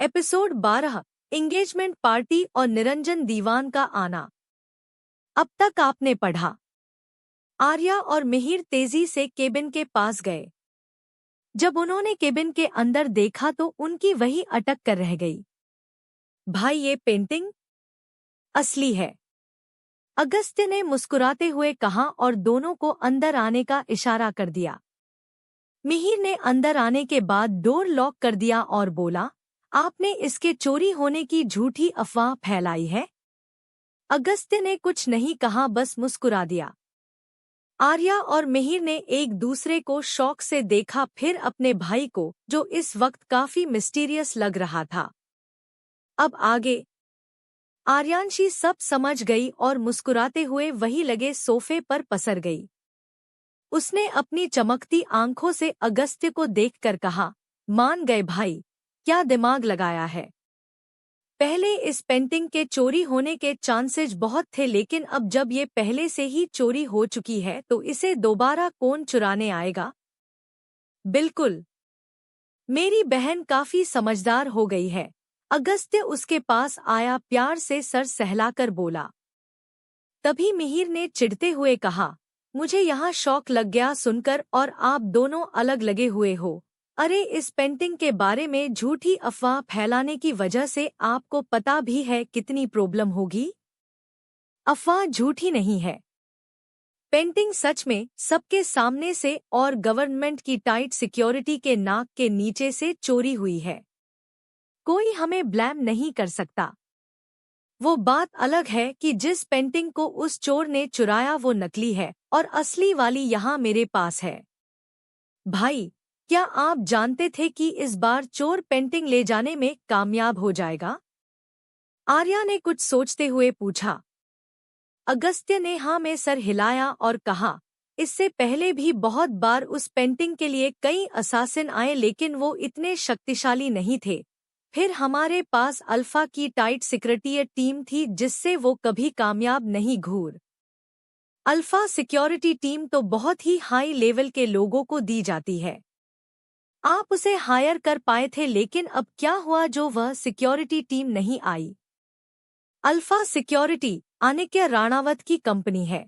Episode 12 engagement party और निरंजन दीवान का आना। अब तक आपने पढ़ा। आर्या और मिहिर तेजी से केबिन के पास गए। जब उन्होंने केबिन के अंदर देखा तो उनकी वही अटक कर रह गई। भाई ये पेंटिंग असली है, अगस्त्य ने मुस्कुराते हुए कहा और दोनों को अंदर आने का इशारा कर दिया। मिहिर ने अंदर आने के बाद डोर लॉक कर दिया और बोला, आपने इसके चोरी होने की झूठी अफवाह फैलाई है। अगस्त्य ने कुछ नहीं कहा, बस मुस्कुरा दिया। आर्या और मिहिर ने एक दूसरे को शौक से देखा, फिर अपने भाई को, जो इस वक्त काफी मिस्टीरियस लग रहा था। अब आगे। आर्यांशी सब समझ गई और मुस्कुराते हुए वही लगे सोफे पर पसर गई। उसने अपनी चमकती आंखों से अगस्त्य को देखकर कहा, मान गए भाई, क्या दिमाग लगाया है। पहले इस पेंटिंग के चोरी होने के चांसेस बहुत थे, लेकिन अब जब ये पहले से ही चोरी हो चुकी है तो इसे दोबारा कौन चुराने आएगा। बिल्कुल, मेरी बहन काफी समझदार हो गई है। अगस्त्य उसके पास आया, प्यार से सर सहलाकर बोला। तभी मिहिर ने चिढ़ते हुए कहा, मुझे यहाँ शौक लग गया सुनकर, और आप दोनों अलग लगे हुए हो। अरे इस पेंटिंग के बारे में झूठी अफवाह फैलाने की वजह से आपको पता भी है कितनी प्रॉब्लम होगी। अफवाह झूठी नहीं है, पेंटिंग सच में सबके सामने से और गवर्नमेंट की टाइट सिक्योरिटी के नाक के नीचे से चोरी हुई है। कोई हमें ब्लेम नहीं कर सकता। वो बात अलग है कि जिस पेंटिंग को उस चोर ने चुराया वो नकली है और असली वाली यहाँ मेरे पास है। भाई, क्या आप जानते थे कि इस बार चोर पेंटिंग ले जाने में कामयाब हो जाएगा? आर्या ने कुछ सोचते हुए पूछा। अगस्त्य ने हाँ में सर हिलाया और कहा, इससे पहले भी बहुत बार उस पेंटिंग के लिए कई असासिन आए, लेकिन वो इतने शक्तिशाली नहीं थे। फिर हमारे पास अल्फा की टाइट सिक्योरिटी टीम थी, जिससे वो कभी कामयाब नहीं घूर। अल्फा सिक्योरिटी टीम तो बहुत ही हाई लेवल के लोगों को दी जाती है। आप उसे हायर कर पाए थे, लेकिन अब क्या हुआ जो वह सिक्योरिटी टीम नहीं आई। अल्फा सिक्योरिटी आनिक्य राणावत की कंपनी है।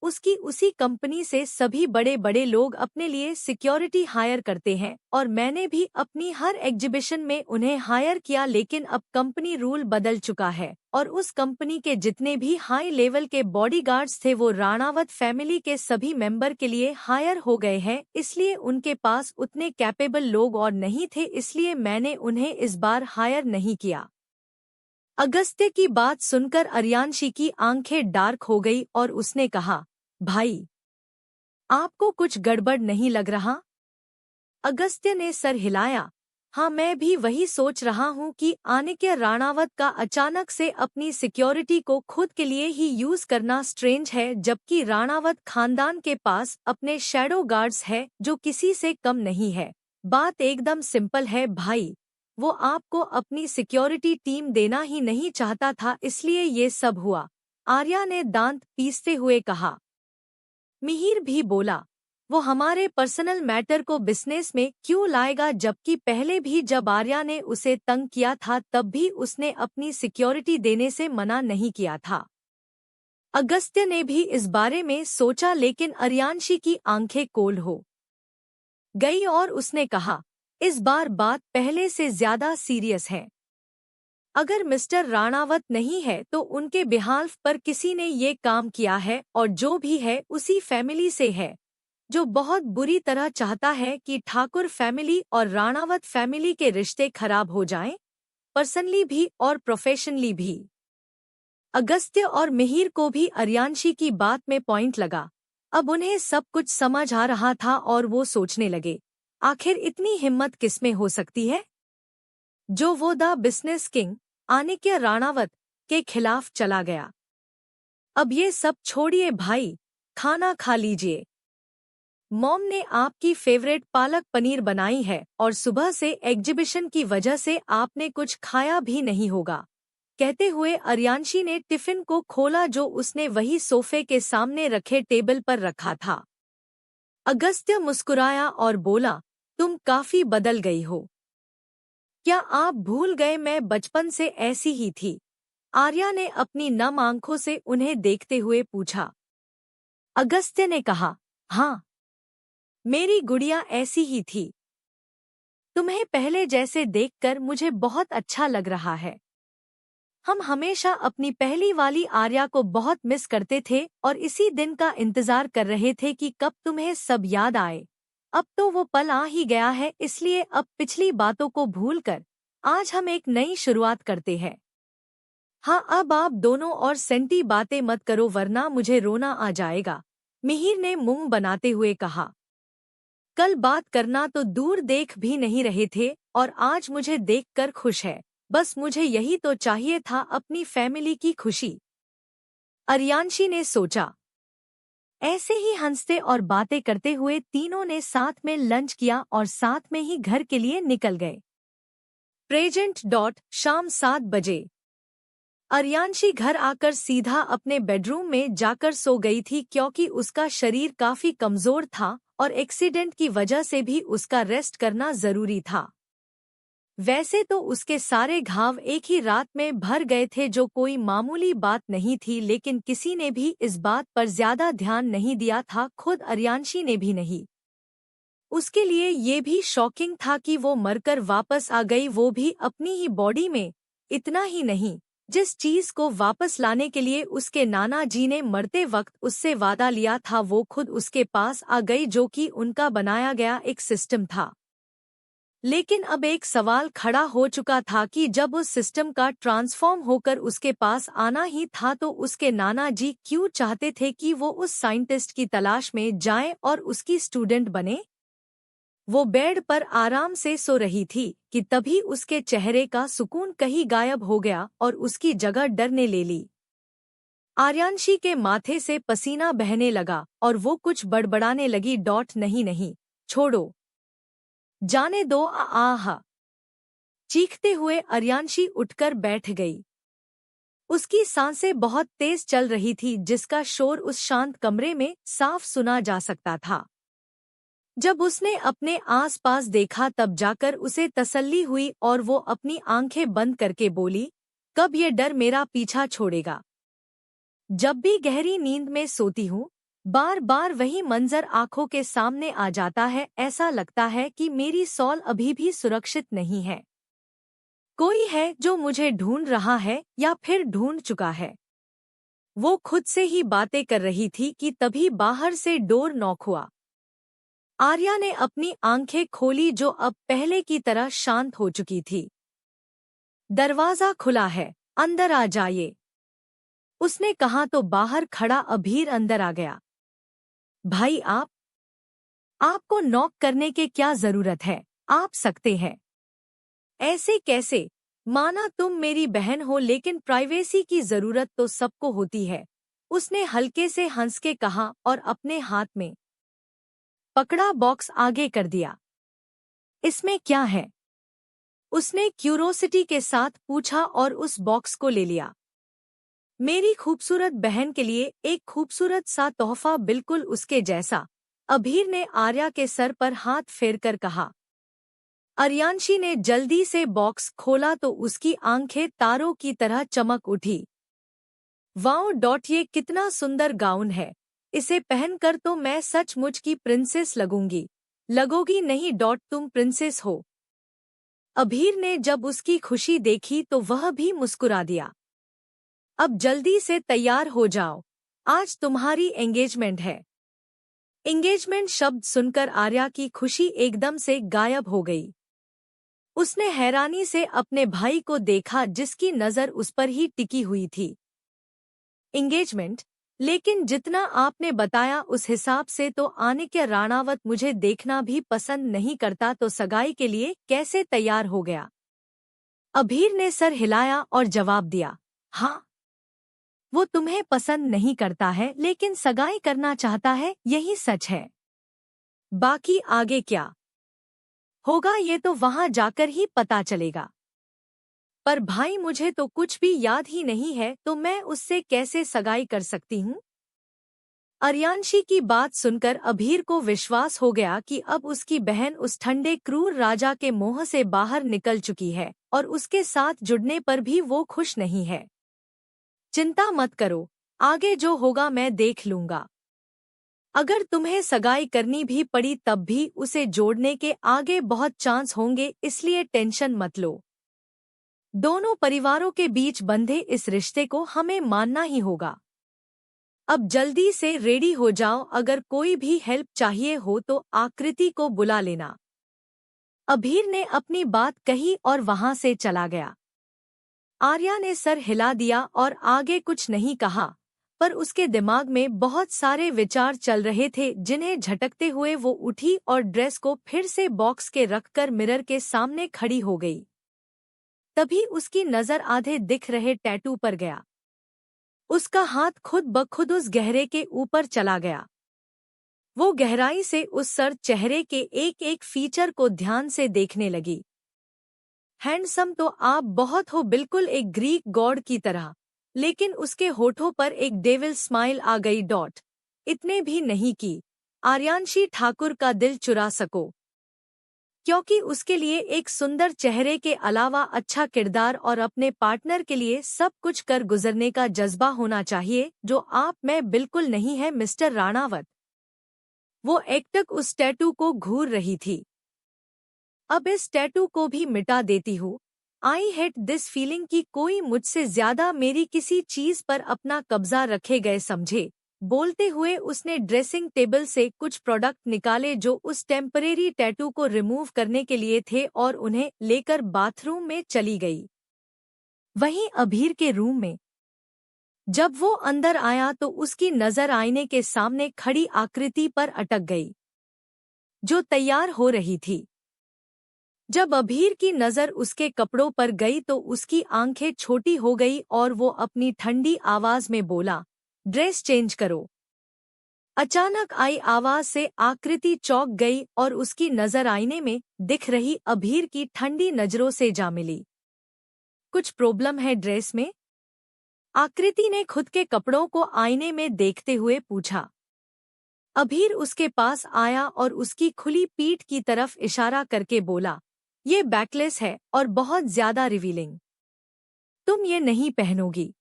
उसकी उसी कंपनी से सभी बड़े बड़े लोग अपने लिए सिक्योरिटी हायर करते हैं, और मैंने भी अपनी हर एग्जीबिशन में उन्हें हायर किया, लेकिन अब कंपनी रूल बदल चुका है और उस कंपनी के जितने भी हाई लेवल के बॉडीगार्ड्स थे वो राणावत फैमिली के सभी मेंबर के लिए हायर हो गए हैं। इसलिए उनके पास उतने कैपेबल लोग और नहीं थे, इसलिए मैंने उन्हें इस बार हायर नहीं किया। अगस्त्य की बात सुनकर अर्यांशी की आंखें डार्क हो गई और उसने कहा, भाई, आपको कुछ गड़बड़ नहीं लग रहा? अगस्त्य ने सर हिलाया। हाँ, मैं भी वही सोच रहा हूँ कि आनिक्य राणावत का अचानक से अपनी सिक्योरिटी को खुद के लिए ही यूज करना स्ट्रेंज है, जबकि राणावत खानदान के पास अपने शैडो गार्ड्स है जो किसी से कम नहीं है। बात एकदम सिंपल है भाई, वो आपको अपनी सिक्योरिटी टीम देना ही नहीं चाहता था, इसलिए ये सब हुआ। आर्या ने दांत पीसते हुए कहा। मिहिर भी बोला, वो हमारे पर्सनल मैटर को बिजनेस में क्यों लाएगा, जबकि पहले भी जब आर्या ने उसे तंग किया था तब भी उसने अपनी सिक्योरिटी देने से मना नहीं किया था। अगस्त्य ने भी इस बारे में सोचा, लेकिन अर्यांशी की आंखें कोल्ड हो गई और उसने कहा, इस बार बात पहले से ज्यादा सीरियस है। अगर मिस्टर राणावत नहीं है तो उनके बिहाल्फ पर किसी ने ये काम किया है, और जो भी है उसी फैमिली से है, जो बहुत बुरी तरह चाहता है कि ठाकुर फैमिली और राणावत फैमिली के रिश्ते खराब हो जाएं, पर्सनली भी और प्रोफेशनली भी। अगस्त्य और मिहिर को भी अर्यांशी की बात में पॉइंट लगा। अब उन्हें सब कुछ समझ आ रहा था और वो सोचने लगे, आखिर इतनी हिम्मत किसमें हो सकती है जो वो the business king Anikya Ranawat के खिलाफ चला गया। अब ये सब छोड़िए भाई, खाना खा लीजिए। मॉम ने आपकी फेवरेट पालक पनीर बनाई है और सुबह से एग्जीबिशन की वजह से आपने कुछ खाया भी नहीं होगा। कहते हुए अर्यांशी ने टिफिन को खोला जो उसने वही सोफे के सामने रखे टेबल पर रखा था। अगस्त्य मुस्कुराया और बोला, तुम काफी बदल गई हो। क्या आप भूल गए मैं बचपन से ऐसी ही थी? आर्या ने अपनी नम आंखों से उन्हें देखते हुए पूछा। अगस्त्य ने कहा, हाँ, मेरी गुड़िया ऐसी ही थी। तुम्हें पहले जैसे देखकर मुझे बहुत अच्छा लग रहा है। हम हमेशा अपनी पहली वाली आर्या को बहुत मिस करते थे और इसी दिन का इंतजार कर रहे थे कि कब तुम्हें सब याद आए। अब तो वो पल आ ही गया है, इसलिए अब पिछली बातों को भूलकर आज हम एक नई शुरुआत करते हैं। हाँ, अब आप दोनों और सेंटी बातें मत करो वरना मुझे रोना आ जाएगा, मिहिर ने मुंह बनाते हुए कहा। कल बात करना तो दूर देख भी नहीं रहे थे और आज मुझे देखकर खुश है। बस मुझे यही तो चाहिए था, अपनी फैमिली की खुशी। अर्यांशी ने सोचा। ऐसे ही हंसते और बातें करते हुए तीनों ने साथ में लंच किया और साथ में ही घर के लिए निकल गए। प्रेजेंट डॉट शाम 7 बजे। अर्यांशी घर आकर सीधा अपने बेडरूम में जाकर सो गई थी क्योंकि उसका शरीर काफी कमजोर था और एक्सीडेंट की वजह से भी उसका रेस्ट करना जरूरी था। वैसे तो उसके सारे घाव एक ही रात में भर गए थे, जो कोई मामूली बात नहीं थी, लेकिन किसी ने भी इस बात पर ज्यादा ध्यान नहीं दिया था, खुद अर्यांशी ने भी नहीं। उसके लिए ये भी शॉकिंग था कि वो मरकर वापस आ गई, वो भी अपनी ही बॉडी में। इतना ही नहीं, जिस चीज को वापस लाने के लिए उसके नाना जी ने मरते वक्त उससे वादा लिया था वो खुद उसके पास आ गई, जो कि उनका बनाया गया एक सिस्टम था। लेकिन अब एक सवाल खड़ा हो चुका था कि जब उस सिस्टम का ट्रांसफॉर्म होकर उसके पास आना ही था तो उसके नाना जी क्यों चाहते थे कि वो उस साइंटिस्ट की तलाश में जाए और उसकी स्टूडेंट बने। वो बेड पर आराम से सो रही थी कि तभी उसके चेहरे का सुकून कहीं गायब हो गया और उसकी जगह डर ने ले ली। आर्यांशी के माथे से पसीना बहने लगा और वो कुछ बड़बड़ाने लगी। नहीं नहीं, छोड़ो, जाने दो। आह, चीखते हुए अर्यांशी उठकर बैठ गई। उसकी सांसें बहुत तेज चल रही थी, जिसका शोर उस शांत कमरे में साफ सुना जा सकता था। जब उसने अपने आसपास देखा तब जाकर उसे तसल्ली हुई और वो अपनी आंखें बंद करके बोली, कब ये डर मेरा पीछा छोड़ेगा। जब भी गहरी नींद में सोती हूँ, बार बार वही मंजर आंखों के सामने आ जाता है। ऐसा लगता है कि मेरी सॉल अभी भी सुरक्षित नहीं है। कोई है जो मुझे ढूंढ रहा है या फिर ढूंढ चुका है। वो खुद से ही बातें कर रही थी कि तभी बाहर से डोर नॉक हुआ। आर्या ने अपनी आंखें खोली, जो अब पहले की तरह शांत हो चुकी थी। दरवाजा खुला है, अंदर आ जाइए, उसने कहा तो बाहर खड़ा अभीर अंदर आ गया। भाई आपको नॉक करने के क्या जरूरत है, आप सकते हैं। ऐसे कैसे, माना तुम मेरी बहन हो, लेकिन प्राइवेसी की जरूरत तो सबको होती है, उसने हल्के से हंस के कहा और अपने हाथ में पकड़ा बॉक्स आगे कर दिया। इसमें क्या है, उसने क्यूरोसिटी के साथ पूछा और उस बॉक्स को ले लिया। मेरी खूबसूरत बहन के लिए एक खूबसूरत सा तोहफा, बिल्कुल उसके जैसा, अभीर ने आर्या के सर पर हाथ फेरकर कहा। अर्यांशी ने जल्दी से बॉक्स खोला तो उसकी आंखें तारों की तरह चमक उठी। वाओ, ये कितना सुंदर गाउन है, इसे पहनकर तो मैं सचमुच की प्रिंसेस लगूंगी। लगोगी नहीं, तुम प्रिंसेस हो। अभीर ने जब उसकी खुशी देखी तो वह भी मुस्कुरा दिया। अब जल्दी से तैयार हो जाओ, आज तुम्हारी एंगेजमेंट है। एंगेजमेंट शब्द सुनकर आर्या की खुशी एकदम से गायब हो गई। उसने हैरानी से अपने भाई को देखा, जिसकी नजर उस पर ही टिकी हुई थी। एंगेजमेंट, लेकिन जितना आपने बताया उस हिसाब से तो आनिक्य राणावत मुझे देखना भी पसंद नहीं करता, तो सगाई के लिए कैसे तैयार हो गया। अभीर ने सर हिलाया और जवाब दिया, हाँ, वो तुम्हें पसंद नहीं करता है लेकिन सगाई करना चाहता है, यही सच है। बाकी आगे क्या होगा ये तो वहां जाकर ही पता चलेगा। पर भाई, मुझे तो कुछ भी याद ही नहीं है, तो मैं उससे कैसे सगाई कर सकती हूँ। अर्यांशी की बात सुनकर अभीर को विश्वास हो गया कि अब उसकी बहन उस ठंडे क्रूर राजा के मोह से बाहर निकल चुकी है और उसके साथ जुड़ने पर भी वो खुश नहीं है। चिंता मत करो, आगे जो होगा मैं देख लूंगा। अगर तुम्हें सगाई करनी भी पड़ी तब भी उसे जोड़ने के आगे बहुत चांस होंगे, इसलिए टेंशन मत लो। दोनों परिवारों के बीच बंधे इस रिश्ते को हमें मानना ही होगा। अब जल्दी से रेडी हो जाओ, अगर कोई भी हेल्प चाहिए हो तो आकृति को बुला लेना। अभीर ने अपनी बात कही और वहां से चला गया। आर्या ने सर हिला दिया और आगे कुछ नहीं कहा, पर उसके दिमाग में बहुत सारे विचार चल रहे थे जिन्हें झटकते हुए वो उठी और ड्रेस को फिर से बॉक्स के रखकर मिरर के सामने खड़ी हो गई। तभी उसकी नजर आधे दिख रहे टैटू पर गया। उसका हाथ खुद ब खुद उस गहरे के ऊपर चला गया। वो गहराई से उस सर चेहरे के एक एक फीचर को ध्यान से देखने लगी। हैंडसम तो आप बहुत हो, बिल्कुल एक ग्रीक गॉड की तरह, लेकिन उसके होठों पर एक डेविल स्माइल आ गई। इतने भी नहीं कि आर्यांशी ठाकुर का दिल चुरा सको, क्योंकि उसके लिए एक सुंदर चेहरे के अलावा अच्छा किरदार और अपने पार्टनर के लिए सब कुछ कर गुजरने का जज्बा होना चाहिए, जो आप में बिल्कुल नहीं है मिस्टर राणावत। वो एकटक उस टैटू को घूर रही थी। अब इस टैटू को भी मिटा देती हूँ। आई हेट दिस फीलिंग कि कोई मुझसे ज्यादा मेरी किसी चीज पर अपना कब्जा रखे गए, समझे। बोलते हुए उसने ड्रेसिंग टेबल से कुछ प्रोडक्ट निकाले जो उस टेम्परेरी टैटू को रिमूव करने के लिए थे और उन्हें लेकर बाथरूम में चली गई। वहीं अभीर के रूम में जब वो अंदर आया तो उसकी नजर आईने के सामने खड़ी आकृति पर अटक गई, जो तैयार हो रही थी। जब अभीर की नजर उसके कपड़ों पर गई तो उसकी आंखें छोटी हो गई और वो अपनी ठंडी आवाज में बोला, ड्रेस चेंज करो। अचानक आई आवाज से आकृति चौंक गई और उसकी नजर आईने में दिख रही अभीर की ठंडी नजरों से जा मिली। कुछ प्रॉब्लम है ड्रेस में? आकृति ने खुद के कपड़ों को आईने में देखते हुए पूछा। अभीर उसके पास आया और उसकी खुली पीठ की तरफ इशारा करके बोला, ये बैकलेस है और बहुत ज्यादा रिवीलिंग। तुम ये नहीं पहनोगी।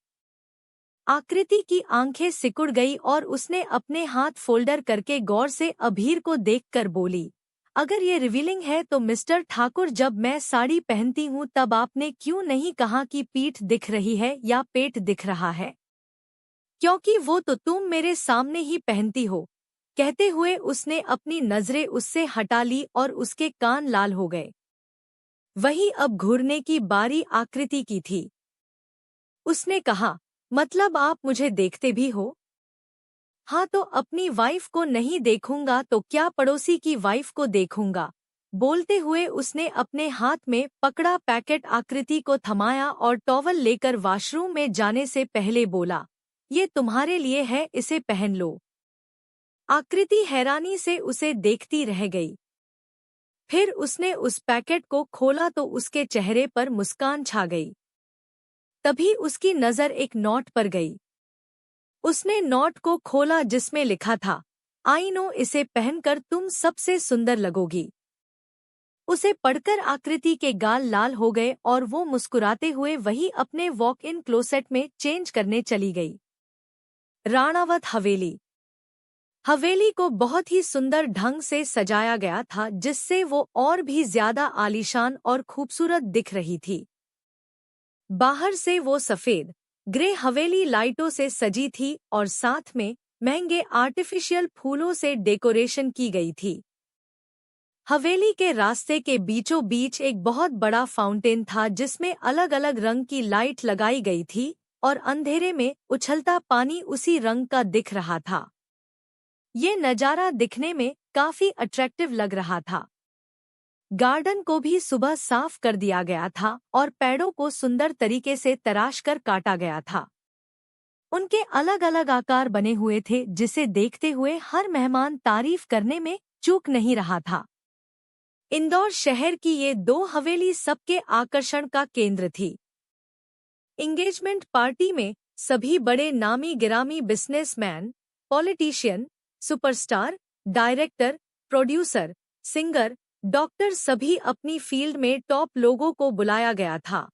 आकृति की आंखें सिकुड़ गई और उसने अपने हाथ फोल्डर करके गौर से अभीर को देखकर बोली, अगर ये रिवीलिंग है तो मिस्टर ठाकुर, जब मैं साड़ी पहनती हूँ तब आपने क्यों नहीं कहा कि पीठ दिख रही है या पेट दिख रहा है? क्योंकि वो तो तुम मेरे सामने ही पहनती हो। कहते हुए उसने अपनी नजरें उससे हटा ली और उसके कान लाल हो गए। वही अब घूरने की बारी आकृति की थी। उसने कहा, मतलब आप मुझे देखते भी हो? हाँ, तो अपनी वाइफ को नहीं देखूंगा तो क्या पड़ोसी की वाइफ को देखूंगा। बोलते हुए उसने अपने हाथ में पकड़ा पैकेट आकृति को थमाया और टॉवल लेकर वॉशरूम में जाने से पहले बोला, ये तुम्हारे लिए है, इसे पहन लो। आकृति हैरानी से उसे देखती रह गई। फिर उसने उस पैकेट को खोला तो उसके चेहरे पर मुस्कान छा गई। तभी उसकी नजर एक नोट पर गई। उसने नोट को खोला जिसमें लिखा था, आई नो, इसे पहनकर तुम सबसे सुंदर लगोगी। उसे पढ़कर आकृति के गाल लाल हो गए और वो मुस्कुराते हुए वही अपने वॉक इन क्लोसेट में चेंज करने चली गई। राणावत हवेली। हवेली को बहुत ही सुंदर ढंग से सजाया गया था, जिससे वो और भी ज्यादा आलीशान और खूबसूरत दिख रही थी। बाहर से वो सफेद ग्रे हवेली लाइटों से सजी थी और साथ में महंगे आर्टिफिशियल फूलों से डेकोरेशन की गई थी। हवेली के रास्ते के बीचों बीच एक बहुत बड़ा फाउंटेन था जिसमें अलग अलग रंग की लाइट लगाई गई थी और अंधेरे में उछलता पानी उसी रंग का दिख रहा था। ये नज़ारा दिखने में काफी अट्रैक्टिव लग रहा था। गार्डन को भी सुबह साफ कर दिया गया था और पेड़ों को सुंदर तरीके से तराश कर काटा गया था। उनके अलग अलग आकार बने हुए थे जिसे देखते हुए हर मेहमान तारीफ करने में चूक नहीं रहा था। इंदौर शहर की ये दो हवेली सबके आकर्षण का केंद्र थी। एंगेजमेंट पार्टी में सभी बड़े नामी गिरामी businessman, politician, superstar, director, producer, singer, doctor सभी अपनी फील्ड में टॉप लोगों को बुलाया गया था।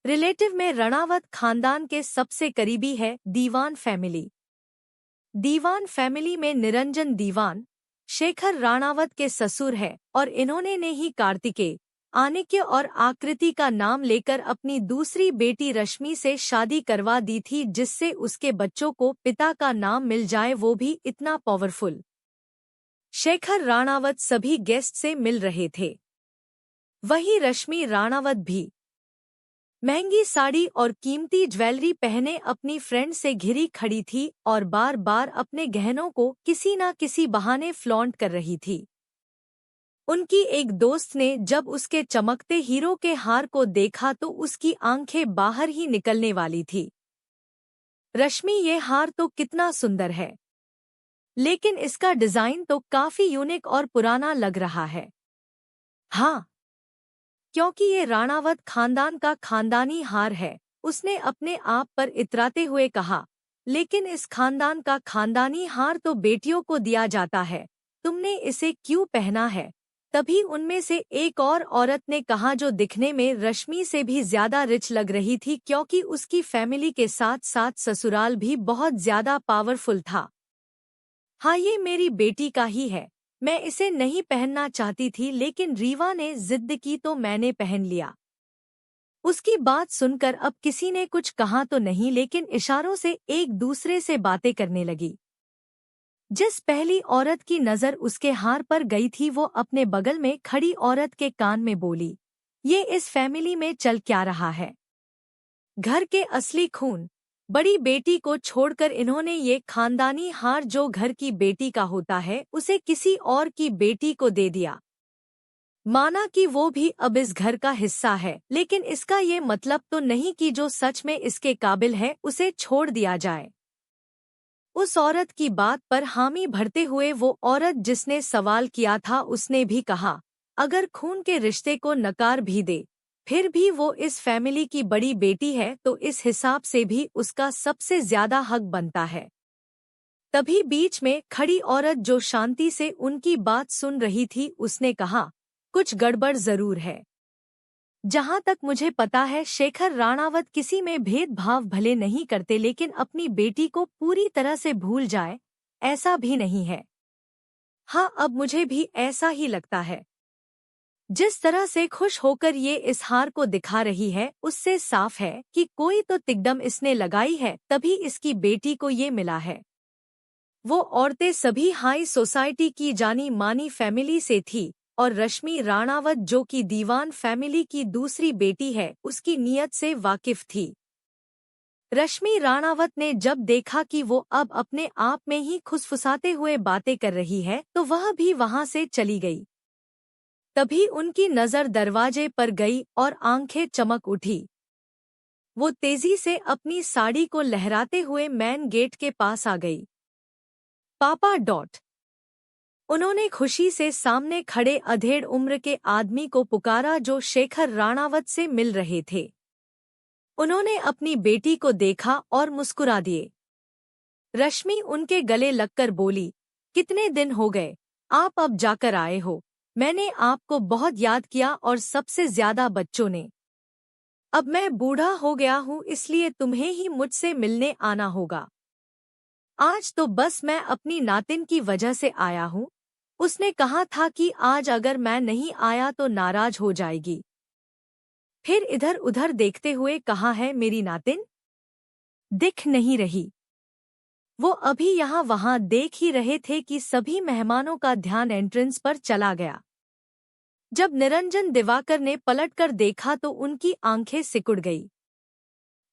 रिलेटिव में रणावत खानदान के सबसे करीबी है दीवान फैमिली। दीवान फैमिली में निरंजन दीवान शेखर राणावत के ससुर है और इन्होंने ने ही कार्तिकेय, आनिक्य और आकृति का नाम लेकर अपनी दूसरी बेटी रश्मि से शादी करवा दी थी, जिससे उसके बच्चों को पिता का नाम मिल जाए, वो भी इतना पावरफुल। शेखर राणावत सभी गेस्ट से मिल रहे थे। वहीं रश्मि राणावत भी महंगी साड़ी और कीमती ज्वेलरी पहने अपनी फ्रेंड से घिरी खड़ी थी और बार बार अपने गहनों को किसी न किसी बहाने फ्लॉन्ट कर रही थी। उनकी एक दोस्त ने जब उसके चमकते हीरो के हार को देखा तो उसकी आंखें बाहर ही निकलने वाली थी। रश्मि, ये हार तो कितना सुंदर है, लेकिन इसका डिजाइन तो काफी यूनिक और पुराना लग रहा है। हाँ, क्योंकि ये राणावत खानदान का खानदानी हार है, उसने अपने आप पर इतराते हुए कहा। लेकिन इस खानदान का खानदानी हार तो बेटियों को दिया जाता है, तुमने इसे क्यों पहना है? तभी उनमें से एक और औरत ने कहा, जो दिखने में रश्मि से भी ज्यादा रिच लग रही थी, क्योंकि उसकी फैमिली के साथ साथ ससुराल भी बहुत ज्यादा पावरफुल था। हाँ, ये मेरी बेटी का ही है, मैं इसे नहीं पहनना चाहती थी, लेकिन रीवा ने जिद की तो मैंने पहन लिया। उसकी बात सुनकर अब किसी ने कुछ कहा तो नहीं, लेकिन इशारों से एक दूसरे से बातें करने लगी। जिस पहली औरत की नजर उसके हार पर गई थी, वो अपने बगल में खड़ी औरत के कान में बोली, ये इस फैमिली में चल क्या रहा है? घर के असली खून बड़ी बेटी को छोड़कर इन्होंने ये खानदानी हार, जो घर की बेटी का होता है, उसे किसी और की बेटी को दे दिया। माना कि वो भी अब इस घर का हिस्सा है, लेकिन इसका ये मतलब तो नहीं कि जो सच में इसके काबिल है उसे छोड़ दिया जाए। उस औरत की बात पर हामी भरते हुए वो औरत जिसने सवाल किया था, उसने भी कहा, अगर खून के रिश्ते को नकार भी दे, फिर भी वो इस फैमिली की बड़ी बेटी है, तो इस हिसाब से भी उसका सबसे ज्यादा हक बनता है। तभी बीच में खड़ी औरत जो शांति से उनकी बात सुन रही थी, उसने कहा, कुछ गड़बड़ जरूर है। जहां तक मुझे पता है, शेखर राणावत किसी में भेदभाव भले नहीं करते, लेकिन अपनी बेटी को पूरी तरह से भूल जाए, ऐसा भी नहीं है। हाँ, अब मुझे भी ऐसा ही लगता है। जिस तरह से खुश होकर ये इस हार को दिखा रही है, उससे साफ है कि कोई तो तिकड़म इसने लगाई है, तभी इसकी बेटी को ये मिला है। वो औरतें सभी हाई सोसाइटी की जानी मानी फैमिली से थी और रश्मि राणावत, जो कि दीवान फैमिली की दूसरी बेटी है, उसकी नीयत से वाकिफ थी। रश्मि राणावत ने जब देखा कि वो अब अपने आप में ही खुसफुसाते हुए बातें कर रही है, तो वह भी वहां से चली गई। तभी उनकी नजर दरवाजे पर गई और आंखें चमक उठी। वो तेजी से अपनी साड़ी को लहराते हुए मेन गेट के पास आ गई। पापा डॉट उन्होंने खुशी से सामने खड़े अधेड़ उम्र के आदमी को पुकारा, जो शेखर राणावत से मिल रहे थे। उन्होंने अपनी बेटी को देखा और मुस्कुरा दिए। रश्मि उनके गले लगकर बोली, कितने दिन हो गए, आप अब जाकर आए हो। मैंने आपको बहुत याद किया और सबसे ज्यादा बच्चों ने। अब मैं बूढ़ा हो गया हूँ, इसलिए तुम्हें ही मुझसे मिलने आना होगा। आज तो बस मैं अपनी नातिन की वजह से आया हूँ। उसने कहा था कि आज अगर मैं नहीं आया तो नाराज हो जाएगी। फिर इधर उधर देखते हुए कहा, है मेरी नातिन? दिख नहीं रही। वो अभी यहाँ वहाँ देख ही रहे थे कि सभी मेहमानों का ध्यान एंट्रेंस पर चला गया। जब निरंजन दिवाकर ने पलटकर देखा तो उनकी आंखें सिकुड़ गई।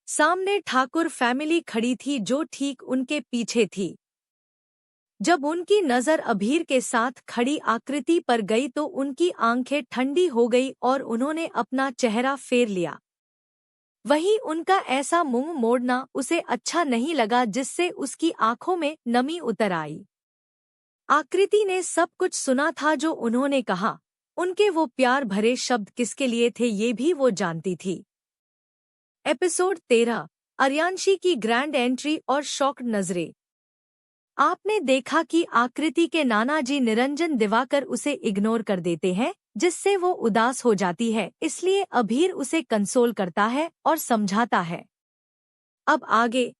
सामने ठाकुर फैमिली खड़ी थी, जो ठीक उनके पीछे थी। जब उनकी नजर अभीर के साथ खड़ी आकृति पर गई तो उनकी आंखें ठंडी हो गई और उन्होंने अपना चेहरा फेर लिया। वहीं उनका ऐसा मुंह मोड़ना उसे अच्छा नहीं लगा, जिससे उसकी आंखों में नमी उतर आई। आकृति ने सब कुछ सुना था जो उन्होंने कहा। उनके वो प्यार भरे शब्द किसके लिए थे, ये भी वो जानती थी। एपिसोड 13, अर्यांशी की ग्रैंड एंट्री और शॉक्ड नजरें। आपने देखा कि आकृति के नाना जी निरंजन दिवाकर उसे इग्नोर कर देते हैं, जिससे वो उदास हो जाती है। इसलिए अभीर उसे कंसोल करता है और समझाता है। अब आगे।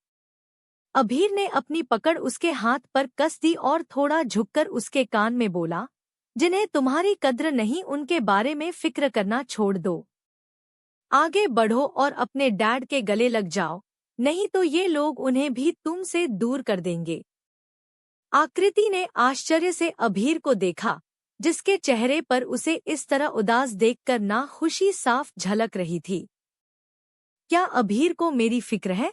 अभीर ने अपनी पकड़ उसके हाथ पर कस दी और थोड़ा झुककर उसके कान में बोला, जिन्हें तुम्हारी कद्र नहीं उनके बारे में फिक्र करना छोड़ दो। आगे बढ़ो और अपने डैड के गले लग जाओ, नहीं तो ये लोग उन्हें भी तुमसे दूर कर देंगे। आकृति ने आश्चर्य से अभीर को देखा, जिसके चेहरे पर उसे इस तरह उदास देखकर नाखुशी साफ झलक रही थी। क्या अभीर को मेरी फिक्र है?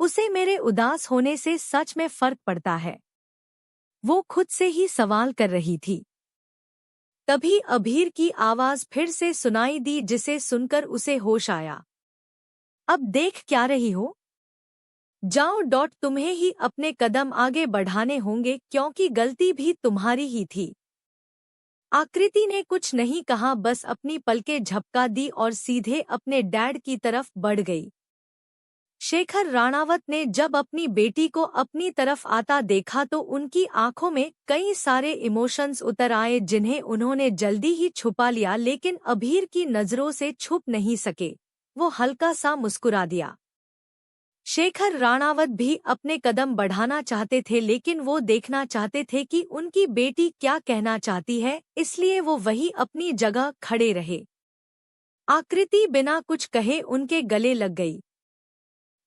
उसे मेरे उदास होने से सच में फर्क पड़ता है? वो खुद से ही सवाल कर रही थी। तभी अभीर की आवाज फिर से सुनाई दी, जिसे सुनकर उसे होश आया। अब देख क्या रही हो? जाओ, तुम्हें ही अपने कदम आगे बढ़ाने होंगे, क्योंकि गलती भी तुम्हारी ही थी। आकृति ने कुछ नहीं कहा, बस अपनी पलकें झपका दी और सीधे अपने डैड की तरफ बढ़ गई। शेखर राणावत ने जब अपनी बेटी को अपनी तरफ आता देखा तो उनकी आंखों में कई सारे इमोशंस उतर आए, जिन्हें उन्होंने जल्दी ही छुपा लिया, लेकिन अभीर की नजरों से छुप नहीं सके। वो हल्का सा मुस्कुरा दिया। शेखर राणावत भी अपने कदम बढ़ाना चाहते थे, लेकिन वो देखना चाहते थे कि उनकी बेटी क्या कहना चाहती है, इसलिए वो वही अपनी जगह खड़े रहे। आकृति बिना कुछ कहे उनके गले लग गई।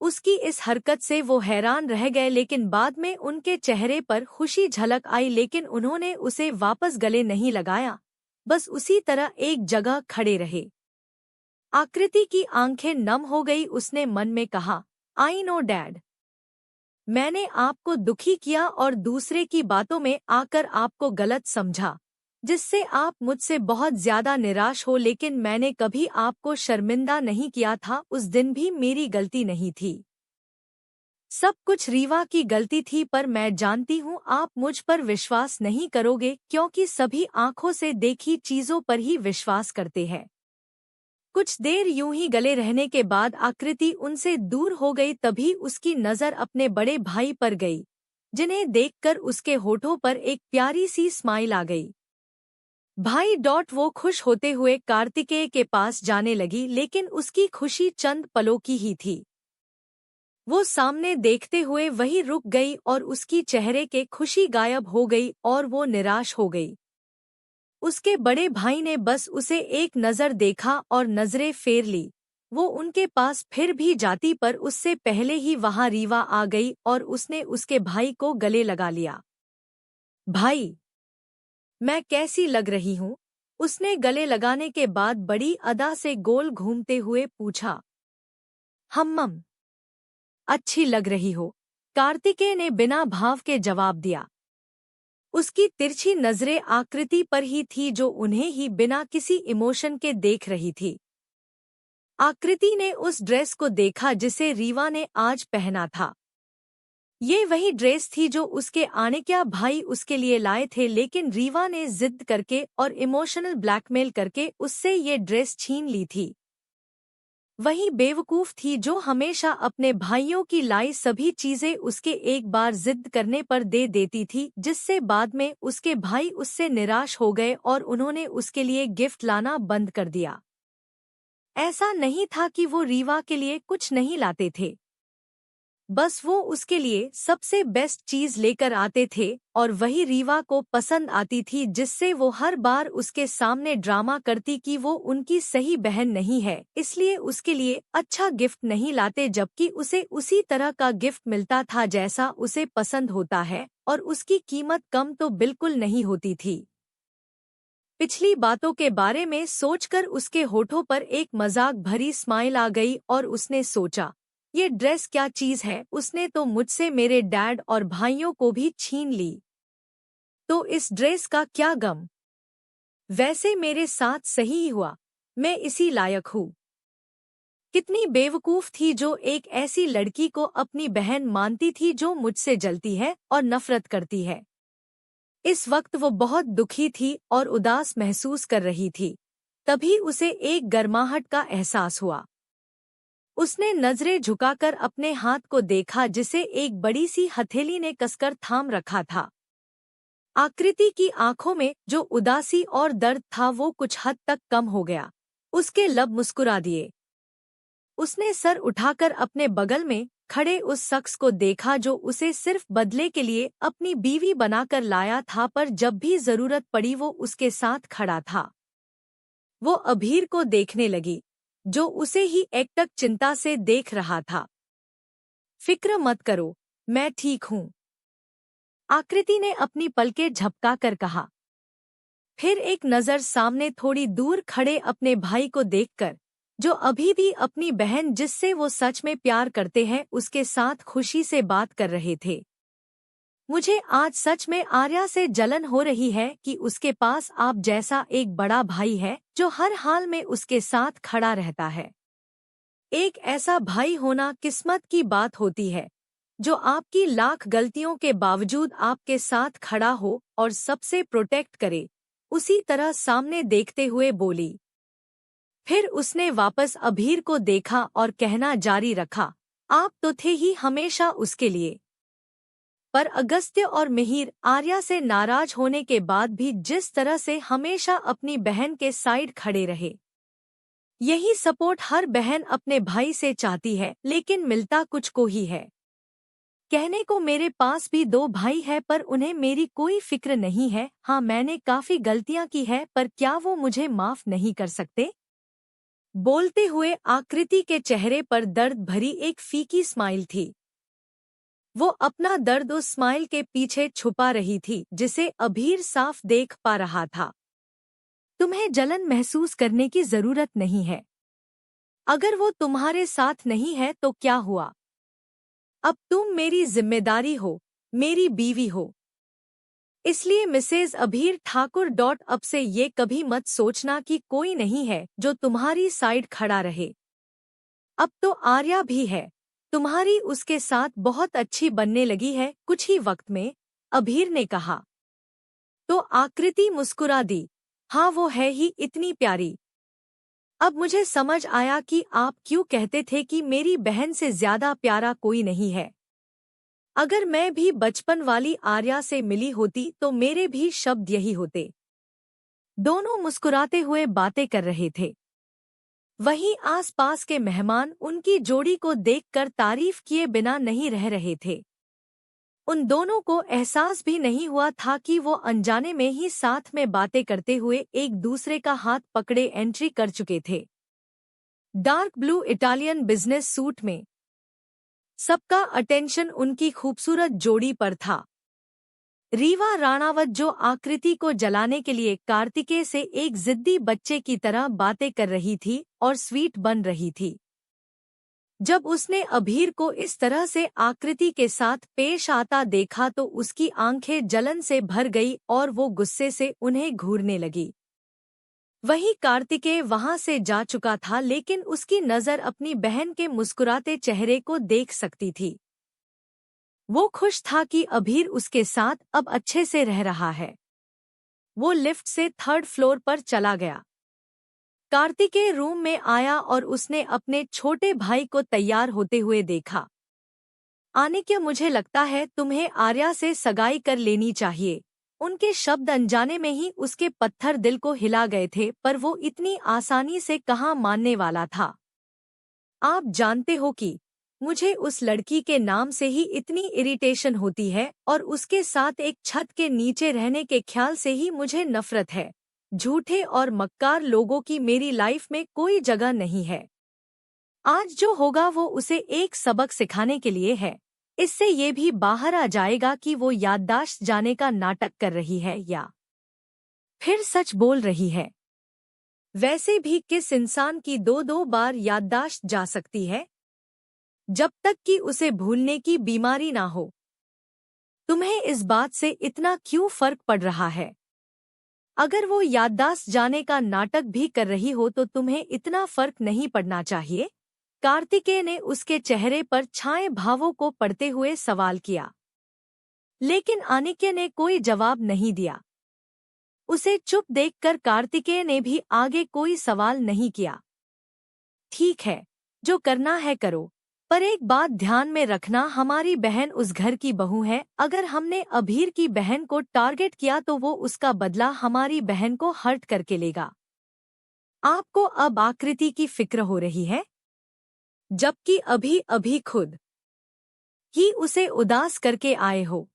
उसकी इस हरकत से वो हैरान रह गए, लेकिन बाद में उनके चेहरे पर खुशी झलक आई, लेकिन उन्होंने उसे वापस गले नहीं लगाया, बस उसी तरह एक जगह खड़े रहे। आकृति की आंखें नम हो गई। उसने मन में कहा, आई नो डैड, मैंने आपको दुखी किया और दूसरे की बातों में आकर आपको गलत समझा, जिससे आप मुझसे बहुत ज्यादा निराश हो, लेकिन मैंने कभी आपको शर्मिंदा नहीं किया था। उस दिन भी मेरी गलती नहीं थी। सब कुछ रीवा की गलती थी, पर मैं जानती हूँ आप मुझ पर विश्वास नहीं करोगे, क्योंकि सभी आंखों से देखी चीजों पर ही विश्वास करते हैं। कुछ देर यूं ही गले रहने के बाद आकृति उनसे दूर हो गई। तभी उसकी नजर अपने बड़े भाई पर गई, जिन्हें देखकर उसके होठों पर एक प्यारी सी स्माइल आ गई। भाई वो खुश होते हुए कार्तिकेय के पास जाने लगी, लेकिन उसकी खुशी चंद पलों की ही थी। वो सामने देखते हुए वहीं रुक गई और उसकी चेहरे के खुशी गायब हो गई और वो निराश हो गई। उसके बड़े भाई ने बस उसे एक नज़र देखा और नजरें फेर ली। वो उनके पास फिर भी जाती, पर उससे पहले ही वहां रीवा आ गई और उसने उसके भाई को गले लगा लिया। भाई, मैं कैसी लग रही हूँ? उसने गले लगाने के बाद बड़ी अदा से गोल घूमते हुए पूछा। हम्मम, अच्छी लग रही हो, कार्तिकेय ने बिना भाव के जवाब दिया। उसकी तिरछी नजरें आकृति पर ही थी, जो उन्हें ही बिना किसी इमोशन के देख रही थी। आकृति ने उस ड्रेस को देखा जिसे रीवा ने आज पहना था। ये वही ड्रेस थी जो उसके आनेक्या भाई उसके लिए लाए थे, लेकिन रीवा ने जिद करके और इमोशनल ब्लैकमेल करके उससे ये ड्रेस छीन ली थी। वही बेवकूफ थी जो हमेशा अपने भाइयों की लाई सभी चीजें उसके एक बार जिद करने पर दे देती थी, जिससे बाद में उसके भाई उससे निराश हो गए और उन्होंने उसके लिए गिफ्ट लाना बंद कर दिया। ऐसा नहीं था कि वो रीवा के लिए कुछ नहीं लाते थे, बस वो उसके लिए सबसे बेस्ट चीज लेकर आते थे और वही रीवा को पसंद आती थी, जिससे वो हर बार उसके सामने ड्रामा करती कि वो उनकी सही बहन नहीं है, इसलिए उसके लिए अच्छा गिफ्ट नहीं लाते, जबकि उसे उसी तरह का गिफ्ट मिलता था जैसा उसे पसंद होता है और उसकी कीमत कम तो बिल्कुल नहीं होती थी। पिछली बातों के बारे में सोचकर उसके होठों पर एक मजाक भरी स्माइल आ गई और उसने सोचा, ये ड्रेस क्या चीज है, उसने तो मुझसे मेरे डैड और भाइयों को भी छीन ली, तो इस ड्रेस का क्या गम। वैसे मेरे साथ सही ही हुआ, मैं इसी लायक हूँ। कितनी बेवकूफ थी जो एक ऐसी लड़की को अपनी बहन मानती थी जो मुझसे जलती है और नफरत करती है। इस वक्त वो बहुत दुखी थी और उदास महसूस कर रही थी। तभी उसे एक गर्माहट का एहसास हुआ। उसने नजरें झुकाकर अपने हाथ को देखा जिसे एक बड़ी सी हथेली ने कसकर थाम रखा था। आकृति की आंखों में जो उदासी और दर्द था वो कुछ हद तक कम हो गया। उसके लब मुस्कुरा दिए। उसने सर उठाकर अपने बगल में खड़े उस शख्स को देखा जो उसे सिर्फ बदले के लिए अपनी बीवी बनाकर लाया था, पर जब भी जरूरत पड़ी वो उसके साथ खड़ा था। वो अभीर को देखने लगी, जो उसे ही एकटक चिंता से देख रहा था। फिक्र मत करो, मैं ठीक हूँ, आकृति ने अपनी पलकें झपकाकर कहा। फिर एक नज़र सामने थोड़ी दूर खड़े अपने भाई को देखकर, जो अभी भी अपनी बहन जिससे वो सच में प्यार करते हैं उसके साथ खुशी से बात कर रहे थे। मुझे आज सच में आर्या से जलन हो रही है कि उसके पास आप जैसा एक बड़ा भाई है जो हर हाल में उसके साथ खड़ा रहता है। एक ऐसा भाई होना किस्मत की बात होती है, जो आपकी लाख गलतियों के बावजूद आपके साथ खड़ा हो और सबसे प्रोटेक्ट करे। उसी तरह सामने देखते हुए बोली। फिर उसने वापस अभीर को देखा और कहना जारी रखा, आप तो थे ही हमेशा उसके लिए। पर अगस्त्य और मिहिर आर्या से नाराज होने के बाद भी जिस तरह से हमेशा अपनी बहन के साइड खड़े रहे, यही सपोर्ट हर बहन अपने भाई से चाहती है, लेकिन मिलता कुछ को ही है। कहने को मेरे पास भी 2 भाई है पर उन्हें मेरी कोई फिक्र नहीं है। हाँ, मैंने काफी गलतियां की है, पर क्या वो मुझे माफ नहीं कर सकते? बोलते हुए आकृति के चेहरे पर दर्द भरी एक फीकी स्माइल थी। वो अपना दर्द उस स्माइल के पीछे छुपा रही थी जिसे अभीर साफ देख पा रहा था। तुम्हें जलन महसूस करने की जरूरत नहीं है। अगर वो तुम्हारे साथ नहीं है तो क्या हुआ? अब तुम मेरी जिम्मेदारी हो, मेरी बीवी हो। इसलिए मिसेज अभीर ठाकुर अब से ये कभी मत सोचना कि कोई नहीं है जो तुम्हारी साइड खड़ा रहे। अब तो आर्या भी है, तुम्हारी उसके साथ बहुत अच्छी बनने लगी है कुछ ही वक्त में, अभीर ने कहा। तो आकृति मुस्कुरा दी। हाँ, वो है ही इतनी प्यारी। अब मुझे समझ आया कि आप क्यों कहते थे कि मेरी बहन से ज्यादा प्यारा कोई नहीं है। अगर मैं भी बचपन वाली आर्या से मिली होती तो मेरे भी शब्द यही होते। दोनों मुस्कुराते हुए बातें कर रहे थे। वहीं आसपास के मेहमान उनकी जोड़ी को देखकर तारीफ किए बिना नहीं रह रहे थे। उन दोनों को एहसास भी नहीं हुआ था कि वो अनजाने में ही साथ में बातें करते हुए एक दूसरे का हाथ पकड़े एंट्री कर चुके थे। Dark blue Italian business suit में सबका अटेंशन उनकी खूबसूरत जोड़ी पर था। रीवा राणावत, जो आकृति को जलाने के लिए कार्तिकेय से एक जिद्दी बच्चे की तरह बातें कर रही थी और स्वीट बन रही थी। जब उसने अभीर को इस तरह से आकृति के साथ पेश आता देखा तो उसकी आंखें जलन से भर गई और वो गुस्से से उन्हें घूरने लगी। वहीं कार्तिकेय वहां से जा चुका था, लेकिन उसकी नजर अपनी बहन के मुस्कुराते चेहरे को देख सकती थी। वो खुश था कि अभीर उसके साथ अब अच्छे से रह रहा है। वो लिफ्ट से 3rd फ्लोर पर चला गया। कार्तिकेय रूम में आया और उसने अपने छोटे भाई को तैयार होते हुए देखा। आनिक्य, मुझे लगता है तुम्हें आर्या से सगाई कर लेनी चाहिए। उनके शब्द अनजाने में ही उसके पत्थर दिल को हिला गए थे, पर वो इतनी आसानी से कहाँ मानने वाला था। आप जानते हो कि मुझे उस लड़की के नाम से ही इतनी इरिटेशन होती है और उसके साथ एक छत के नीचे रहने के ख्याल से ही मुझे नफरत है। झूठे और मक्कार लोगों की मेरी लाइफ में कोई जगह नहीं है। आज जो होगा वो उसे एक सबक सिखाने के लिए है। इससे ये भी बाहर आ जाएगा कि वो याददाश्त जाने का नाटक कर रही है या फिर सच बोल रही है। वैसे भी किस इंसान की 2-2 बार याददाश्त जा सकती है, जब तक कि उसे भूलने की बीमारी ना हो। तुम्हें इस बात से इतना क्यों फर्क पड़ रहा है? अगर वो याददाश्त जाने का नाटक भी कर रही हो तो तुम्हें इतना फर्क नहीं पड़ना चाहिए। कार्तिकेय ने उसके चेहरे पर छाए भावों को पढ़ते हुए सवाल किया, लेकिन आनिक्य ने कोई जवाब नहीं दिया। उसे चुप देखकर कार्तिकेय ने भी आगे कोई सवाल नहीं किया। ठीक है, जो करना है करो, पर एक बात ध्यान में रखना, हमारी बहन उस घर की बहू है। अगर हमने अभीर की बहन को टारगेट किया तो वो उसका बदला हमारी बहन को हर्ट करके लेगा। आपको अब आकृति की फिक्र हो रही है, जबकि अभी अभी खुद ही उसे उदास करके आए हो।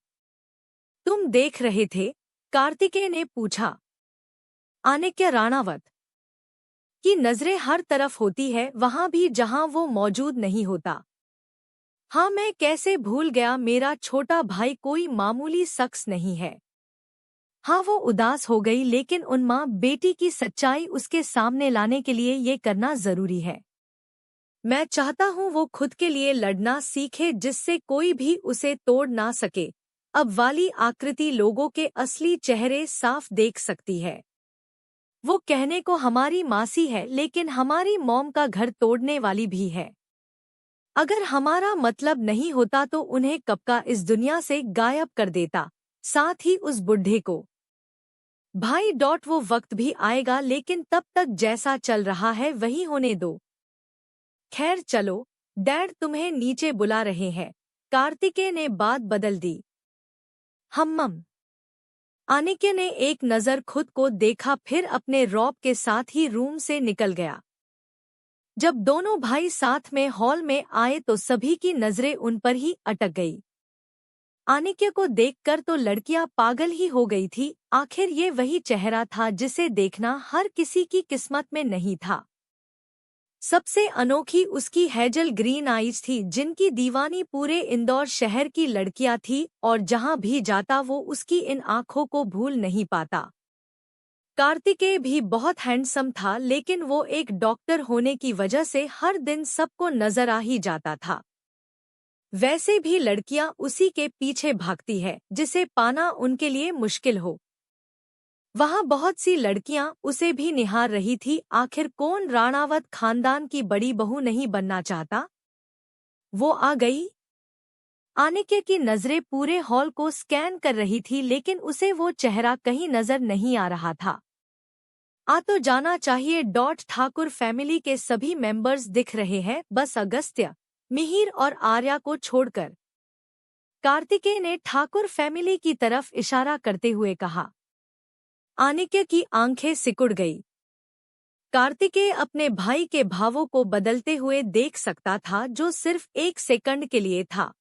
तुम देख रहे थे? कार्तिकेय ने पूछा। आनिक्य राणावत की नजरें हर तरफ होती है, वहां भी जहां वो मौजूद नहीं होता। हाँ, मैं कैसे भूल गया, मेरा छोटा भाई कोई मामूली शख्स नहीं है। हाँ, वो उदास हो गई, लेकिन उन माँ बेटी की सच्चाई उसके सामने लाने के लिए ये करना जरूरी है। मैं चाहता हूँ वो खुद के लिए लड़ना सीखे, जिससे कोई भी उसे तोड़ ना सके। अब वाली आकृति लोगों के असली चेहरे साफ देख सकती है। वो कहने को हमारी मासी है, लेकिन हमारी मॉम का घर तोड़ने वाली भी है। अगर हमारा मतलब नहीं होता तो उन्हें कब का इस दुनिया से गायब कर देता, साथ ही उस बुढ़े को। भाई वो वक्त भी आएगा, लेकिन तब तक जैसा चल रहा है वही होने दो। खैर चलो, डैड तुम्हें नीचे बुला रहे हैं। कार्तिकेय ने बात बदल दी। हम्म। आनिक्य ने एक नज़र खुद को देखा, फिर अपने रौब के साथ ही रूम से निकल गया। जब दोनों भाई साथ में हॉल में आए तो सभी की नजरें उन पर ही अटक गई। आनिक्य को देखकर तो लड़कियां पागल ही हो गई थी। आखिर ये वही चेहरा था जिसे देखना हर किसी की किस्मत में नहीं था। सबसे अनोखी उसकी हेजल ग्रीन आईज थी, जिनकी दीवानी पूरे इंदौर शहर की लड़कियां थी, और जहां भी जाता वो उसकी इन आंखों को भूल नहीं पाता। कार्तिकेय भी बहुत हैंडसम था, लेकिन वो एक डॉक्टर होने की वजह से हर दिन सबको नजर आ ही जाता था। वैसे भी लड़कियां उसी के पीछे भागती है जिसे पाना उनके लिए मुश्किल हो। वहां बहुत सी लड़कियां उसे भी निहार रही थी। आखिर कौन राणावत खानदान की बड़ी बहू नहीं बनना चाहता? वो आ गई। आनिक्य की नजरें पूरे हॉल को स्कैन कर रही थी, लेकिन उसे वो चेहरा कहीं नजर नहीं आ रहा था। आ तो जाना चाहिए। ठाकुर फैमिली के सभी मेंबर्स दिख रहे हैं, बस अगस्त्य, मिहिर और आर्या को छोड़कर। कार्तिकेय ने ठाकुर फैमिली की तरफ इशारा करते हुए कहा। आनिक्य की आंखें सिकुड़ गई। कार्तिकेय अपने भाई के भावों को बदलते हुए देख सकता था, जो सिर्फ एक सेकंड के लिए था।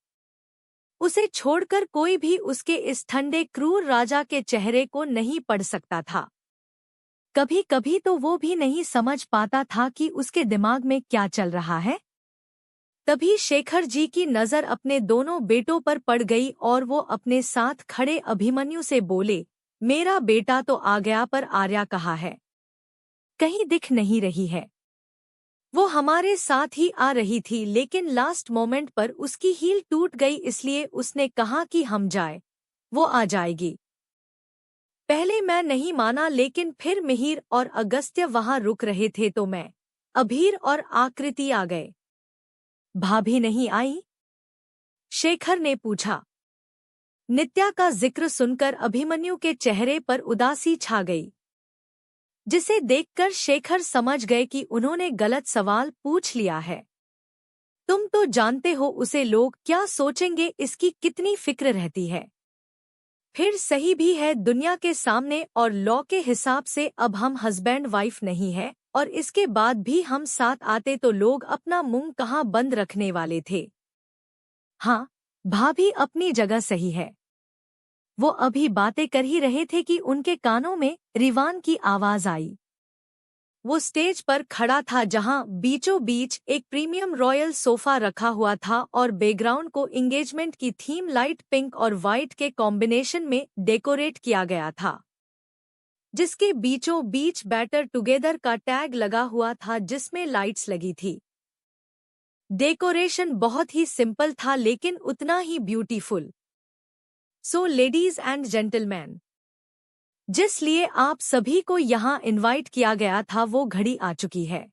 उसे छोड़कर कोई भी उसके इस ठंडे क्रूर राजा के चेहरे को नहीं पढ़ सकता था। कभी कभी तो वो भी नहीं समझ पाता था कि उसके दिमाग में क्या चल रहा है। तभी शेखर जी की नज़र अपने दोनों बेटों पर पड़ गई और वो अपने साथ खड़े अभिमन्यु से बोले, मेरा बेटा तो आ गया, पर आर्या कहाँ है? कहीं दिख नहीं रही है। वो हमारे साथ ही आ रही थी, लेकिन लास्ट मोमेंट पर उसकी हील टूट गई, इसलिए उसने कहा कि हम जाए, वो आ जाएगी। पहले मैं नहीं माना, लेकिन फिर मिहिर और अगस्त्य वहां रुक रहे थे तो मैं, अभीर और आकृति आ गए। भाभी नहीं आई? शेखर ने पूछा। नित्या का जिक्र सुनकर अभिमन्यु के चेहरे पर उदासी छा गई, जिसे देखकर शेखर समझ गए कि उन्होंने गलत सवाल पूछ लिया है। तुम तो जानते हो उसे लोग क्या सोचेंगे, इसकी कितनी फिक्र रहती है। फिर सही भी है, दुनिया के सामने और लॉ के हिसाब से अब हम हस्बैंड वाइफ नहीं है, और इसके बाद भी हम साथ आते तो लोग अपना मुंह कहाँ बंद रखने वाले थे। हाँ, भाभी अपनी जगह सही है। वो अभी बातें कर ही रहे थे कि उनके कानों में रिवान की आवाज आई। वो स्टेज पर खड़ा था, जहां बीचों बीच एक प्रीमियम रॉयल सोफा रखा हुआ था और बैकग्राउंड को एंगेजमेंट की थीम लाइट पिंक और वाइट के कॉम्बिनेशन में डेकोरेट किया गया था, जिसके बीचों बीच बेटर टुगेदर का टैग लगा हुआ था, जिसमें लाइट्स लगी थी। डेकोरेशन बहुत ही सिंपल था, लेकिन उतना ही beautiful. So ladies and gentleman, जिस लिए आप सभी को यहाँ इनवाइट किया गया था, वो घड़ी आ चुकी है।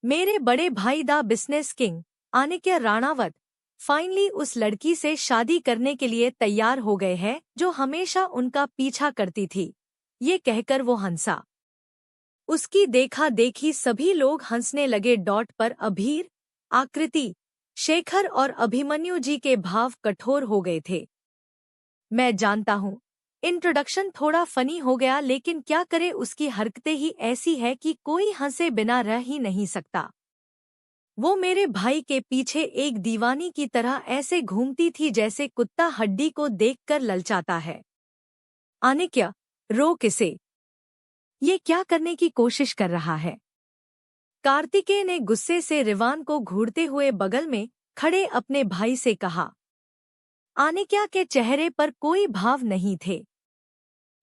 मेरे बड़े भाई the business king Anikya Ranawat finally उस लड़की से शादी करने के लिए तैयार हो गए हैं जो हमेशा उनका पीछा करती थी। ये कहकर वो हंसा। उसकी देखा देखी सभी लोग हंसने लगे। डॉट पर अभीर, आकृति, शेखर और अभिमन्यु जी के भाव कठोर हो गए थे। मैं जानता हूँ, इंट्रोडक्शन थोड़ा फनी हो गया, लेकिन क्या करे, उसकी हरकतें ही ऐसी है कि कोई हंसे बिना रह ही नहीं सकता। वो मेरे भाई के पीछे एक दीवानी की तरह ऐसे घूमती थी जैसे कुत्ता हड्डी को देखकर ललचाता है। आनिक्य, रोक इसे। ये क्या करने की कोशिश कर रहा है? कार्तिकेय ने गुस्से से रिवान को घूरते हुए बगल में खड़े अपने भाई से कहा। आनिक्या के चेहरे पर कोई भाव नहीं थे।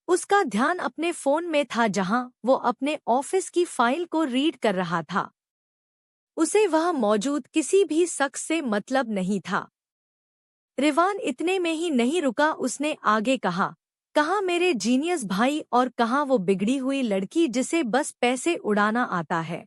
उसका ध्यान अपने फोन में था जहां वो अपने ऑफिस की फाइल को रीड कर रहा था। उसे वह मौजूद किसी भी शख्स से मतलब नहीं था। रिवान इतने में ही नहीं रुका, उसने आगे कहा, कहाँ मेरे जीनियस भाई और कहाँ वो बिगड़ी हुई लड़की जिसे बस पैसे उड़ाना आता है।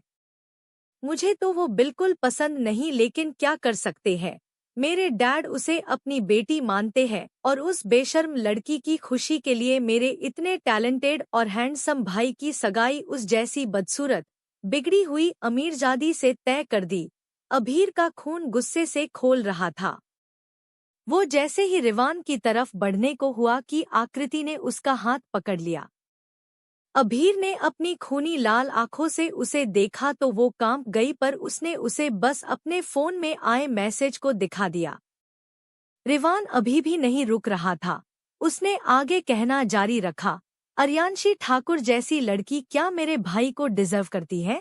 मुझे तो वो बिल्कुल पसंद नहीं, लेकिन क्या कर सकते हैं। मेरे डैड उसे अपनी बेटी मानते हैं और उस बेशर्म लड़की की खुशी के लिए मेरे इतने टैलेंटेड और हैंडसम भाई की सगाई उस जैसी बदसूरत, बिगड़ी हुई अमीरजादी से तय कर दी। अभीर का खून गुस्से से खोल रहा था। वो जैसे ही रिवान की तरफ बढ़ने को हुआ कि आकृति ने उसका हाथ पकड़ लिया। अभीर ने अपनी खूनी लाल आंखों से उसे देखा तो वो कांप गई, पर उसने उसे बस अपने फोन में आए मैसेज को दिखा दिया। रिवान अभी भी नहीं रुक रहा था। उसने आगे कहना जारी रखा, अर्यांशी ठाकुर जैसी लड़की क्या मेरे भाई को डिजर्व करती है,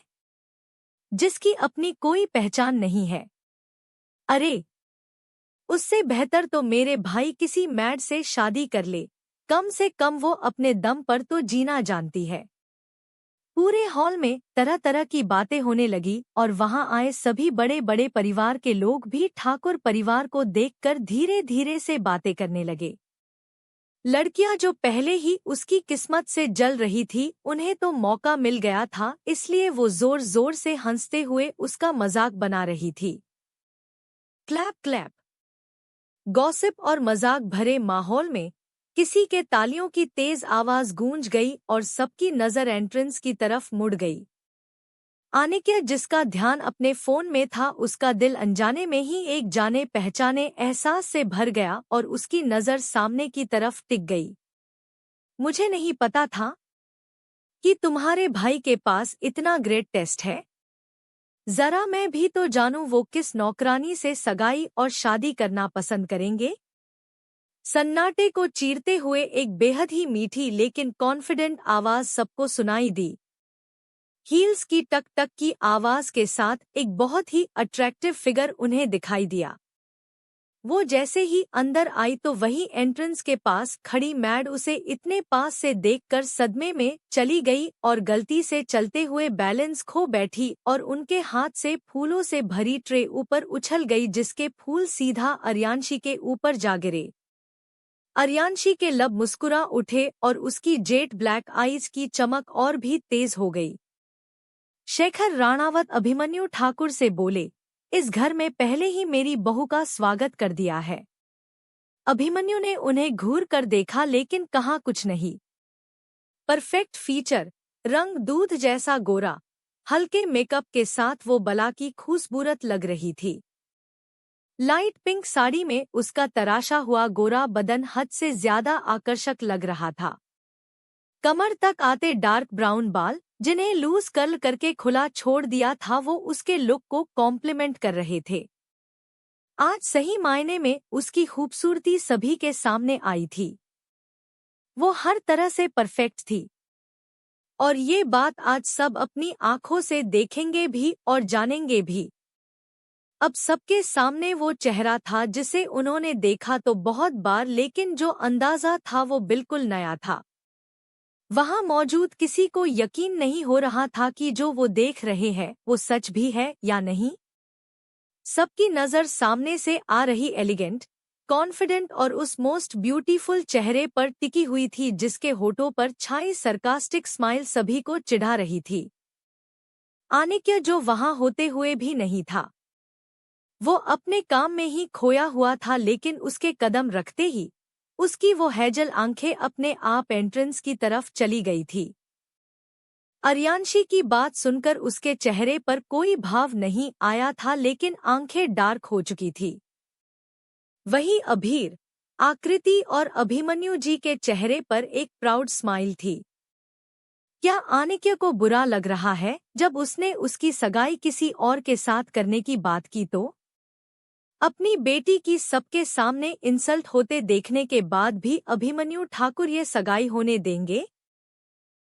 जिसकी अपनी कोई पहचान नहीं है? अरे, उससे बेहतर तो मेरे भाई किसी मैड से शादी कर ले। कम से कम वो अपने दम पर तो जीना जानती है। पूरे हॉल में तरह तरह की बातें होने लगी और वहां आए सभी बड़े बड़े परिवार के लोग भी ठाकुर परिवार को देखकर धीरे धीरे से बातें करने लगे। लड़कियां जो पहले ही उसकी किस्मत से जल रही थी, उन्हें तो मौका मिल गया था, इसलिए वो जोर जोर से हंसते हुए उसका मजाक बना रही थी। Clap clap. गॉसिप और मजाक भरे माहौल में किसी के तालियों की तेज आवाज गूंज गई और सबकी नजर एंट्रेंस की तरफ मुड़ गई। आनिक्य, जिसका ध्यान अपने फोन में था, उसका दिल अनजाने में ही एक जाने पहचाने एहसास से भर गया और उसकी नजर सामने की तरफ टिक गई। मुझे नहीं पता था कि तुम्हारे भाई के पास इतना ग्रेट टेस्ट है। जरा मैं भी तो जानूं वो किस नौकरानी से सगाई और शादी करना पसंद करेंगे। सन्नाटे को चीरते हुए एक बेहद ही मीठी लेकिन कॉन्फिडेंट आवाज सबको सुनाई दी। हील्स की टक टक की आवाज के साथ एक बहुत ही अट्रैक्टिव फिगर उन्हें दिखाई दिया। वो जैसे ही अंदर आई तो वही एंट्रेंस के पास खड़ी मैड उसे इतने पास से देखकर सदमे में चली गई और गलती से चलते हुए बैलेंस खो बैठी और उनके हाथ से फूलों से भरी ट्रे ऊपर उछल गई, जिसके फूल सीधा अर्यांशी के ऊपर जा गिरे। अर्यांशी के लब मुस्कुरा उठे और उसकी जेट ब्लैक आईज की चमक और भी तेज हो गई। शेखर राणावत अभिमन्यु ठाकुर से बोले, इस घर में पहले ही मेरी बहू का स्वागत कर दिया है। अभिमन्यु ने उन्हें घूर कर देखा, लेकिन कहा कुछ नहीं। परफेक्ट फीचर, रंग दूध जैसा गोरा, हल्के मेकअप के साथ वो बला की खूबसूरत लग रही थी। लाइट पिंक साड़ी में उसका तराशा हुआ गोरा बदन हद से ज्यादा आकर्षक लग रहा था। कमर तक आते डार्क ब्राउन बाल, जिन्हें लूज कर्ल करके खुला छोड़ दिया था, वो उसके लुक को कॉम्प्लीमेंट कर रहे थे। आज सही मायने में उसकी खूबसूरती सभी के सामने आई थी। वो हर तरह से परफेक्ट थी और ये बात आज सब अपनी आंखों से देखेंगे भी और जानेंगे भी। अब सबके सामने वो चेहरा था जिसे उन्होंने देखा तो बहुत बार, लेकिन जो अंदाजा था वो बिल्कुल नया था। वहां मौजूद किसी को यकीन नहीं हो रहा था कि जो वो देख रहे हैं वो सच भी है या नहीं। सबकी नजर सामने से आ रही एलिगेंट, कॉन्फिडेंट और उस मोस्ट ब्यूटीफुल चेहरे पर टिकी हुई थी, जिसके होठों पर छाई सरकास्टिक स्माइल सभी को चिढ़ा रही थी। आनिक्य, जो वहां होते हुए भी नहीं था, वो अपने काम में ही खोया हुआ था, लेकिन उसके कदम रखते ही उसकी वो हैजल आंखें अपने आप एंट्रेंस की तरफ चली गई थी। अर्यांशी की बात सुनकर उसके चेहरे पर कोई भाव नहीं आया था, लेकिन आंखें डार्क हो चुकी थी। वहीं अभीर, आकृति और अभिमन्यु जी के चेहरे पर एक प्राउड स्माइल थी। क्या आनिक्य को बुरा लग रहा है जब उसने उसकी सगाई किसी और के साथ करने की बात की तो? अपनी बेटी की सबके सामने इंसल्ट होते देखने के बाद भी अभिमन्यु ठाकुर ये सगाई होने देंगे?